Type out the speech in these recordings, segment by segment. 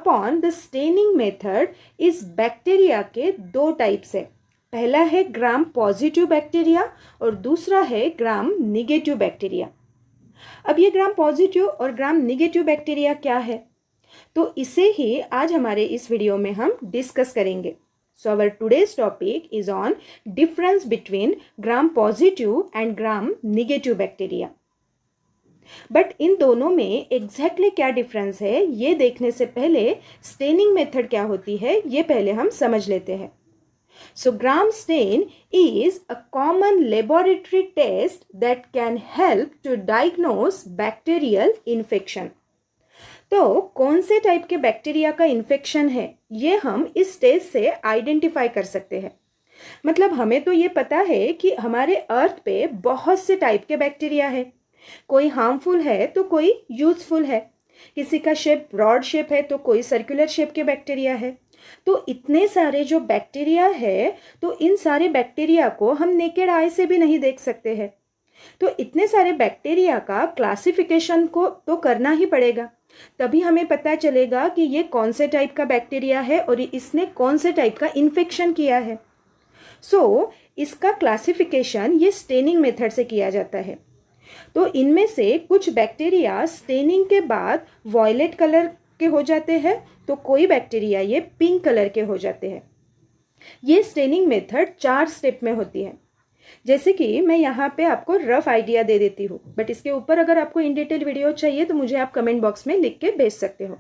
Upon the staining method इस bacteria के दो टाइप्स है। पहला है ग्राम पॉजिटिव बैक्टीरिया और दूसरा है ग्राम निगेटिव बैक्टीरिया। अब ये ग्राम पॉजिटिव और ग्राम निगेटिव बैक्टीरिया क्या है, तो इसे ही आज हमारे इस वीडियो में हम डिस्कस करेंगे। So our today's topic is on difference between gram positive and gram negative bacteria. But इन दोनों में एग्जैक्टली क्या डिफरेंस है ये देखने से पहले स्टेनिंग मेथड क्या होती है ये पहले हम समझ लेते हैं। So gram stain is a common laboratory test that can help to diagnose bacterial infection. तो कौन से टाइप के बैक्टीरिया का इन्फेक्शन है ये हम इस टेस्ट से आइडेंटिफाई कर सकते हैं। मतलब हमें तो ये पता है कि हमारे अर्थ पे बहुत से टाइप के बैक्टीरिया है, कोई हार्मफुल है तो कोई यूजफुल है, किसी का शेप ब्रॉड शेप है तो कोई सर्कुलर शेप के बैक्टीरिया है। तो इतने सारे जो बैक्टीरिया है तो इन सारे बैक्टीरिया को हम नेकेड आई से भी नहीं देख सकते हैं। तो इतने सारे बैक्टीरिया का क्लासिफिकेशन को तो करना ही पड़ेगा, तभी हमें पता चलेगा कि ये कौन से टाइप का बैक्टीरिया है और इसने कौन से टाइप का इन्फेक्शन किया है। सो इसका क्लासिफिकेशन ये स्टेनिंग मेथड से किया जाता है। तो इनमें से कुछ बैक्टीरिया स्टेनिंग के बाद वॉयलेट कलर के हो जाते हैं तो कोई बैक्टीरिया ये पिंक कलर के हो जाते हैं। ये स्टेनिंग मेथड 4 स्टेप में होती है। जैसे कि मैं यहाँ पे आपको रफ आइडिया दे देती हूँ, बट इसके ऊपर अगर आपको इन डिटेल वीडियो चाहिए तो मुझे आप कमेंट बॉक्स में लिख के भेज सकते हो।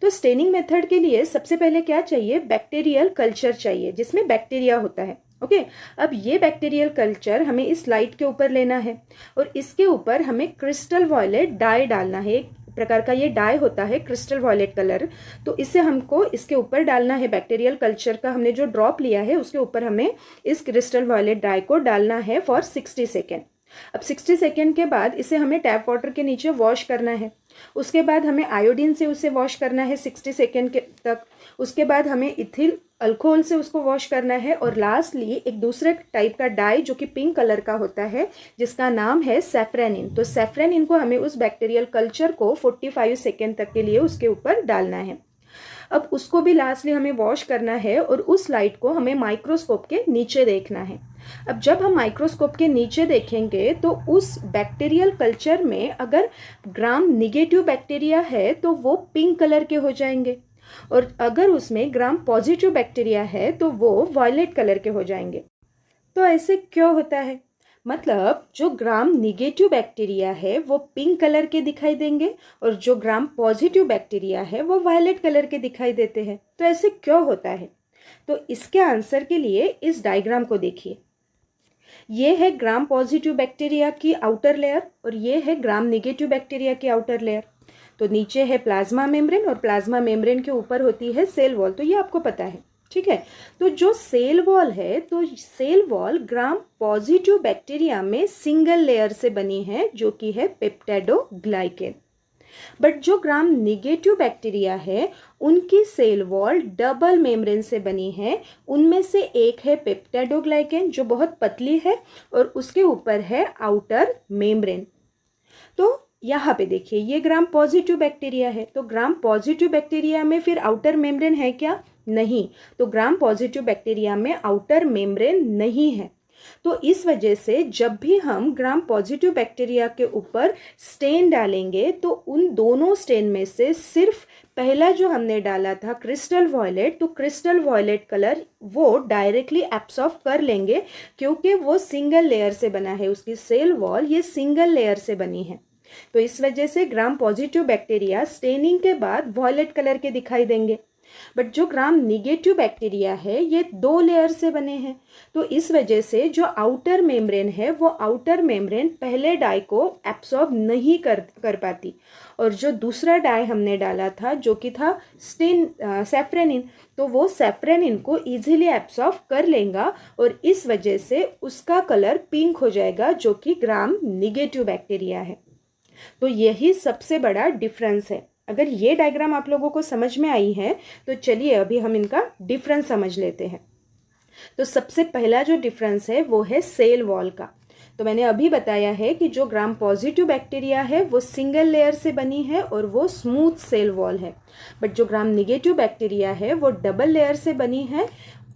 तो स्टेनिंग मेथड के लिए सबसे पहले क्या चाहिए, बैक्टीरियल कल्चर चाहिए जिसमें बैक्टीरिया होता है। ओके, अब ये बैक्टीरियल कल्चर हमें इस लाइट के ऊपर लेना है और इसके ऊपर हमें क्रिस्टल वॉयलेट डाई डालना है। एक प्रकार का ये डाई होता है क्रिस्टल वॉयलेट कलर, तो इसे हमको इसके ऊपर डालना है। बैक्टीरियल कल्चर का हमने जो ड्रॉप लिया है उसके ऊपर हमें इस क्रिस्टल वॉयलेट डाई को डालना है फॉर 60 सेकेंड। अब 60 सेकेंड के बाद इसे हमें टैप वाटर के नीचे वॉश करना है। उसके बाद हमें आयोडीन से उसे वॉश करना है 60 सेकेंड के तक। उसके बाद हमें इथिल अल्कोहल से उसको वॉश करना है और लास्टली एक दूसरे टाइप का डाई जो कि पिंक कलर का होता है जिसका नाम है सैफ्रेनिन। तो सैफ्रेनिन को हमें उस बैक्टीरियल कल्चर को 45 सेकेंड तक के लिए उसके ऊपर डालना है। अब उसको भी लास्टली हमें वॉश करना है और उस लाइट को हमें माइक्रोस्कोप के नीचे देखना है। अब जब हम माइक्रोस्कोप के नीचे देखेंगे तो उस बैक्टीरियल कल्चर में अगर ग्राम निगेटिव बैक्टीरिया है तो वो पिंक कलर के हो जाएंगे और अगर उसमें ग्राम पॉजिटिव बैक्टीरिया है तो वो वॉयलेट कलर के हो जाएंगे। तो ऐसे क्यों होता है, मतलब जो ग्राम निगेटिव बैक्टीरिया है वो पिंक कलर के दिखाई देंगे और जो ग्राम पॉजिटिव बैक्टीरिया है वो वायलेट कलर के दिखाई देते हैं। तो ऐसे क्यों होता है, तो इसके आंसर के लिए इस डायग्राम को देखिए। ये है ग्राम पॉजिटिव बैक्टीरिया की आउटर लेयर और ये है ग्राम निगेटिव बैक्टीरिया की आउटर लेयर। तो नीचे है प्लाज्मा मेम्ब्रेन और प्लाज्मा मेम्ब्रेन के ऊपर होती है सेल वॉल, तो ये आपको पता है, ठीक है। तो जो सेल वॉल है तो cell wall gram positive bacteria में सिंगल लेयर से बनी है जो कि है पेप्टिडोग्लाइकेन। बट जो ग्राम निगेटिव बैक्टीरिया है उनकी सेल वॉल डबल मेम्ब्रेन से बनी है। उनमें से एक है पेप्टिडोग्लाइकेन जो बहुत पतली है और उसके ऊपर है आउटर मेम्ब्रेन। तो यहाँ पे देखिए ये ग्राम पॉजिटिव बैक्टीरिया है, तो ग्राम पॉजिटिव बैक्टीरिया में फिर आउटर मेम्ब्रेन है क्या, नहीं। तो ग्राम पॉजिटिव बैक्टीरिया में आउटर मेम्ब्रेन नहीं है। तो इस वजह से जब भी हम ग्राम पॉजिटिव बैक्टीरिया के ऊपर स्टेन डालेंगे तो उन दोनों स्टेन में से सिर्फ पहला जो हमने डाला था क्रिस्टल वॉयलेट, तो क्रिस्टल वॉयलेट कलर वो डायरेक्टली एब्सॉर्ब कर लेंगे क्योंकि वो सिंगल लेयर से बना है, उसकी सेल वॉल ये सिंगल लेयर से बनी है। तो इस वजह से ग्राम पॉजिटिव बैक्टीरिया स्टेनिंग के बाद वॉयलेट कलर के दिखाई देंगे। बट जो ग्राम निगेटिव बैक्टीरिया है ये 2 लेयर से बने हैं, तो इस वजह से जो आउटर मेम्ब्रेन है वो आउटर मेम्ब्रेन पहले डाई को एब्सॉर्ब नहीं कर पाती और जो दूसरा डाई हमने डाला था जो कि था सैफ्रेनिन, तो वो सैफ्रेनिन को इजीली एब्सॉर्ब कर लेगा और इस वजह से उसका कलर पिंक हो जाएगा जो कि ग्राम निगेटिव बैक्टीरिया है। तो यही सबसे बड़ा डिफरेंस है। अगर ये डायग्राम आप लोगों को समझ में आई है तो चलिए अभी हम इनका डिफरेंस समझ लेते हैं। तो सबसे पहला जो डिफरेंस है वो है सेल वॉल का। तो मैंने अभी बताया है कि जो ग्राम पॉजिटिव बैक्टीरिया है वो सिंगल लेयर से बनी है और वो स्मूथ सेल वॉल है, बट जो ग्राम निगेटिव बैक्टीरिया है वो डबल लेयर से बनी है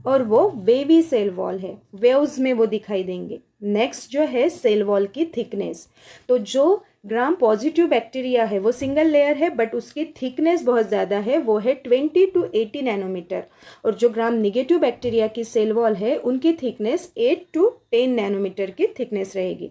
और वो वेवी सेल वॉल है, वेव्स में वो दिखाई देंगे। नेक्स्ट जो है सेल वॉल की थिकनेस, तो जो ग्राम पॉजिटिव बैक्टीरिया है वो सिंगल लेयर है बट उसकी थिकनेस बहुत ज़्यादा है, वो है 20 to 80 नैनोमीटर, और जो ग्राम निगेटिव बैक्टीरिया की सेल वॉल है उनकी थिकनेस 8 to 10 नैनोमीटर की थिकनेस रहेगी।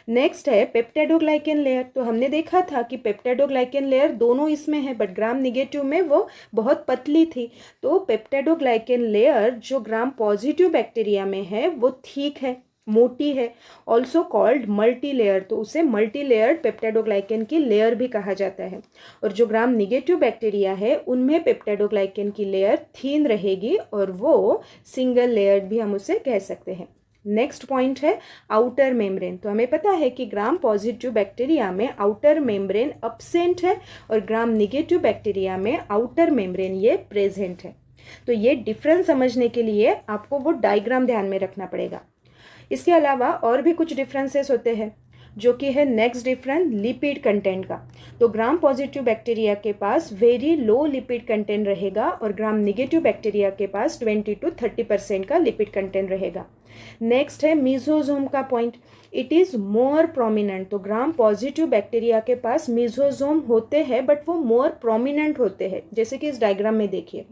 नेक्स्ट है पेप्टाइडोग्लाइकेन लेयर। तो हमने देखा था कि पेप्टाइडोग्लाइकेन लेयर दोनों इसमें है बट ग्राम निगेटिव में वो बहुत पतली थी, तो पेप्टाइडोग्लाइकेन लेयर जो ग्राम पॉजिटिव बैक्टीरिया में है वो ठीक है, मोटी है, ऑल्सो कॉल्ड मल्टी लेयर, तो उसे मल्टी लेयर्ड पेप्टाइडोग्लाइकेन की लेयर भी कहा जाता है। और जो ग्राम निगेटिव बैक्टीरिया है उनमें पेप्टाइडोग्लाइकेन की लेयर थीन रहेगी और वो सिंगल लेयर्ड भी हम उसे कह सकते हैं। नेक्स्ट पॉइंट है आउटर मेम्ब्रेन। तो हमें पता है कि ग्राम पॉजिटिव बैक्टीरिया में आउटर मेम्ब्रेन अब्सेंट है और ग्राम निगेटिव बैक्टीरिया में आउटर मेम्ब्रेन ये प्रेजेंट है। तो ये डिफरेंस समझने के लिए आपको वो डायग्राम ध्यान में रखना पड़ेगा। इसके अलावा और भी कुछ डिफरेंसेस होते हैं, जो कि है नेक्स्ट डिफरेंस लिपिड कंटेंट का। तो ग्राम पॉजिटिव बैक्टीरिया के पास वेरी लो लिपिड कंटेंट रहेगा और ग्राम निगेटिव बैक्टीरिया के पास 20 to 30% का लिपिड कंटेंट रहेगा। नेक्स्ट है मीजोजोम का point, it is more prominent. तो ग्राम पॉजिटिव बैक्टीरिया के पास मीजोजोम होते हैं बट वो मोर प्रोमिनेंट होते हैं, जैसे कि इस डायग्राम में देखिए।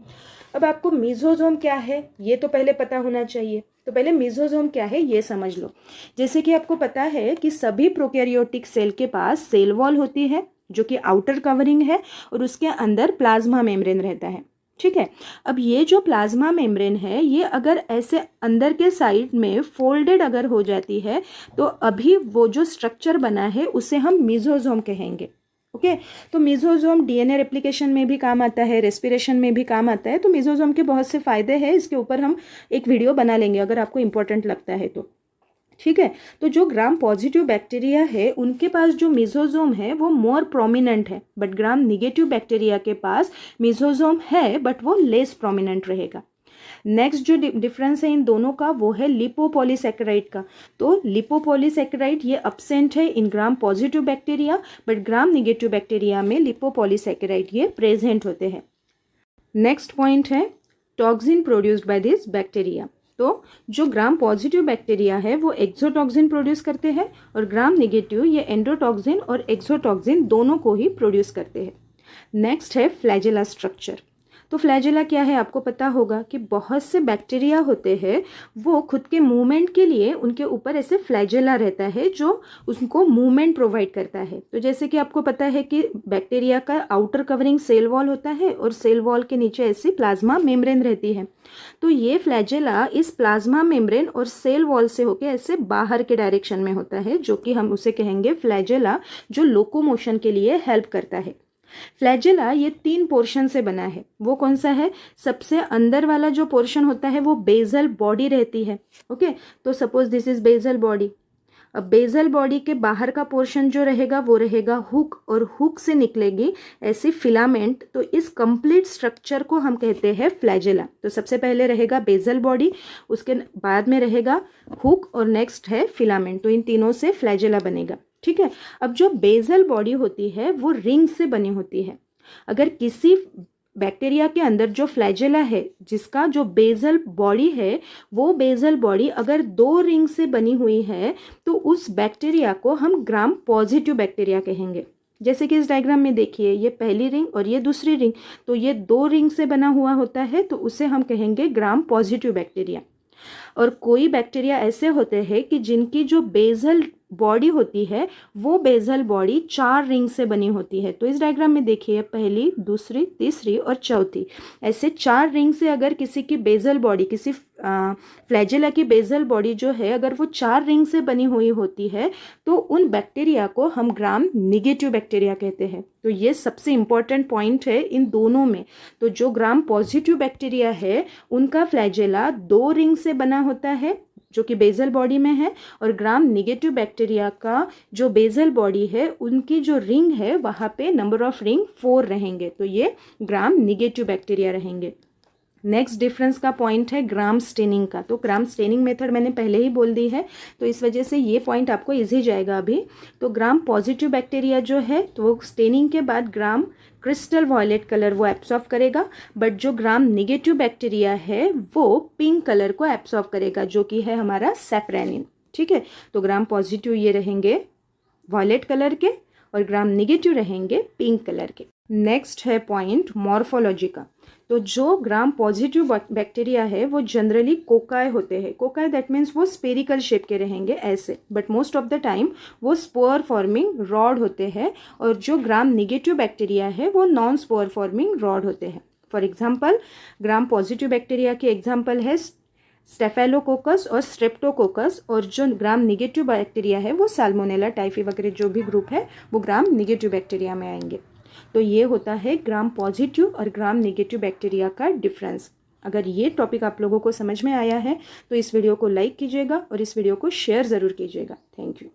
अब आपको मीजोजोम क्या है ये तो पहले पता होना चाहिए, तो पहले मीजोजोम क्या है ये समझ लो। जैसे कि आपको पता है कि सभी प्रोकैरियोटिक सेल के पास सेल वॉल होती है जो कि आउटर कवरिंग है और उसके अंदर प्लाज्मा मेम्ब्रेन रहता है, ठीक है। अब ये जो प्लाज्मा मेम्ब्रेन है ये अगर ऐसे अंदर के साइड में फोल्डेड अगर हो जाती है तो अभी वो जो स्ट्रक्चर बना है उसे हम मीजोजोम कहेंगे, ओके। तो मीजोजोम डीएनए रेप्लिकेशन में भी काम आता है, रेस्पिरेशन में भी काम आता है। तो मीजोजोम के बहुत से फायदे हैं, इसके ऊपर हम एक वीडियो बना लेंगे अगर आपको इंपॉर्टेंट लगता है तो, ठीक है। तो जो ग्राम पॉजिटिव बैक्टीरिया है उनके पास जो मीजोजोम है वो मोर प्रोमिनेंट है, बट ग्राम निगेटिव बैक्टीरिया के पास मीजोजोम है बट वो लेस प्रोमिनेंट रहेगा। नेक्स्ट जो डिफरेंस है इन दोनों का वो है लिपोपॉलीसैकेराइड का। तो लिपोपॉलीसैकेराइड ये अब्सेंट है in gram positive bacteria but gram negative bacteria में लिपोपॉलीसैकेराइड ये प्रेजेंट होते हैं। नेक्स्ट पॉइंट है toxin produced by this bacteria. तो जो ग्राम पॉजिटिव बैक्टीरिया है वो एक्सोटॉक्सिन प्रोड्यूस करते हैं और ग्राम निगेटिव ये एंडोटॉक्सिन और एक्सोटॉक्सिन दोनों को ही प्रोड्यूस करते हैं। नेक्स्ट है फ्लैजेला स्ट्रक्चर। तो फ्लैजेला क्या है आपको पता होगा कि बहुत से बैक्टीरिया होते हैं वो खुद के मूवमेंट के लिए उनके ऊपर ऐसे फ्लैजेला रहता है जो उनको मूवमेंट प्रोवाइड करता है। तो जैसे कि आपको पता है कि बैक्टीरिया का आउटर कवरिंग सेल वॉल होता है और सेल वॉल के नीचे ऐसी प्लाज्मा मेम्ब्रेन रहती है। तो ये फ्लैजेला इस प्लाज्मा मेम्ब्रेन और सेल वॉल से होकर ऐसे बाहर के डायरेक्शन में होता है, जो कि हम उसे कहेंगे फ्लैजेला, जो लोकोमोशन के लिए हेल्प करता है। फ्लैजेला ये 3 पोर्शन से बना है। वो कौन सा है? सबसे अंदर वाला जो पोर्शन होता है वो बेजल बॉडी रहती है, ओके। तो suppose this is bezel body. अब बेजल बॉडी के बाहर का पोर्शन जो रहेगा वो रहेगा हुक, और हुक से निकलेगी ऐसी फिलामेंट। तो इस कंप्लीट स्ट्रक्चर को हम कहते हैं फ्लैजेला। तो सबसे पहले रहेगा बेजल बॉडी, उसके बाद में रहेगा हुक और नेक्स्ट है फिलामेंट। तो इन तीनों से फ्लैजेला बनेगा, ठीक है। अब जो बेजल बॉडी होती है वो रिंग से बनी होती है। अगर किसी बैक्टीरिया के अंदर जो फ्लैजेला है जिसका जो बेजल बॉडी है वो बेजल बॉडी अगर 2 रिंग से बनी हुई है तो उस बैक्टीरिया को हम ग्राम पॉजिटिव बैक्टीरिया कहेंगे। जैसे कि इस डायग्राम में देखिए, ये पहली रिंग और ये दूसरी रिंग, तो ये 2 रिंग से बना हुआ होता है तो उसे हम कहेंगे ग्राम पॉजिटिव बैक्टीरिया। और कोई बैक्टीरिया ऐसे होते हैं कि जिनकी जो बेजल बॉडी होती है वो बेजल बॉडी 4 रिंग से बनी होती है। तो इस डायग्राम में देखिए, पहली, दूसरी, तीसरी और चौथी, ऐसे 4 रिंग से अगर किसी की बेजल बॉडी, किसी फ्लैजेला की बेजल बॉडी जो है अगर वो 4 रिंग से बनी हुई होती है तो उन बैक्टीरिया को हम ग्राम निगेटिव बैक्टीरिया कहते हैं। तो ये सबसे इंपॉर्टेंट पॉइंट है इन दोनों में। तो जो ग्राम पॉजिटिव बैक्टीरिया है उनका फ्लैजेला 2 रिंग से बना होता है जो कि बेजल बॉडी में है, और ग्राम निगेटिव बैक्टीरिया का जो बेजल बॉडी है उनकी जो रिंग है वहाँ पे नंबर ऑफ रिंग 4 रहेंगे। तो ये ग्राम निगेटिव बैक्टीरिया रहेंगे। नेक्स्ट डिफरेंस का पॉइंट है ग्राम स्टेनिंग का। तो ग्राम स्टेनिंग मेथड मैंने पहले ही बोल दी है, तो इस वजह से ये पॉइंट आपको इजी जाएगा अभी। तो ग्राम पॉजिटिव बैक्टीरिया जो है तो वो स्टेनिंग के बाद ग्राम क्रिस्टल वॉयलेट कलर वो एब्सॉर्ब करेगा, बट जो ग्राम निगेटिव बैक्टीरिया है वो पिंक कलर को एब्सॉर्ब करेगा, जो कि है हमारा सैफरानिन। ठीक है, तो ग्राम पॉजिटिव ये रहेंगे वॉयलेट कलर के और ग्राम निगेटिव रहेंगे पिंक कलर के। नेक्स्ट है पॉइंट मॉर्फोलॉजी का। तो जो ग्राम पॉजिटिव बैक्टीरिया है वो जनरली कोकाई होते हैं। कोकाई दैट मीन्स वो स्पेरिकल शेप के रहेंगे ऐसे, but most of the time वो स्पोर फॉर्मिंग रॉड होते हैं। और जो ग्राम निगेटिव बैक्टीरिया है वो नॉन स्पोर फॉर्मिंग रॉड होते हैं। For example gram positive bacteria के एग्जाम्पल है स्टेफेलोकोकस और स्ट्रेप्टोकोकस, और जो ग्राम निगेटिव बैक्टीरिया है वो साल्मोनेला टाइफी वगैरह जो भी ग्रुप है वो ग्राम निगेटिव बैक्टीरिया में आएंगे। तो ये होता है ग्राम पॉजिटिव और ग्राम निगेटिव बैक्टीरिया का डिफरेंस। अगर ये टॉपिक आप लोगों को समझ में आया है तो इस वीडियो को लाइक कीजिएगा और इस वीडियो को शेयर ज़रूर कीजिएगा। Thank you.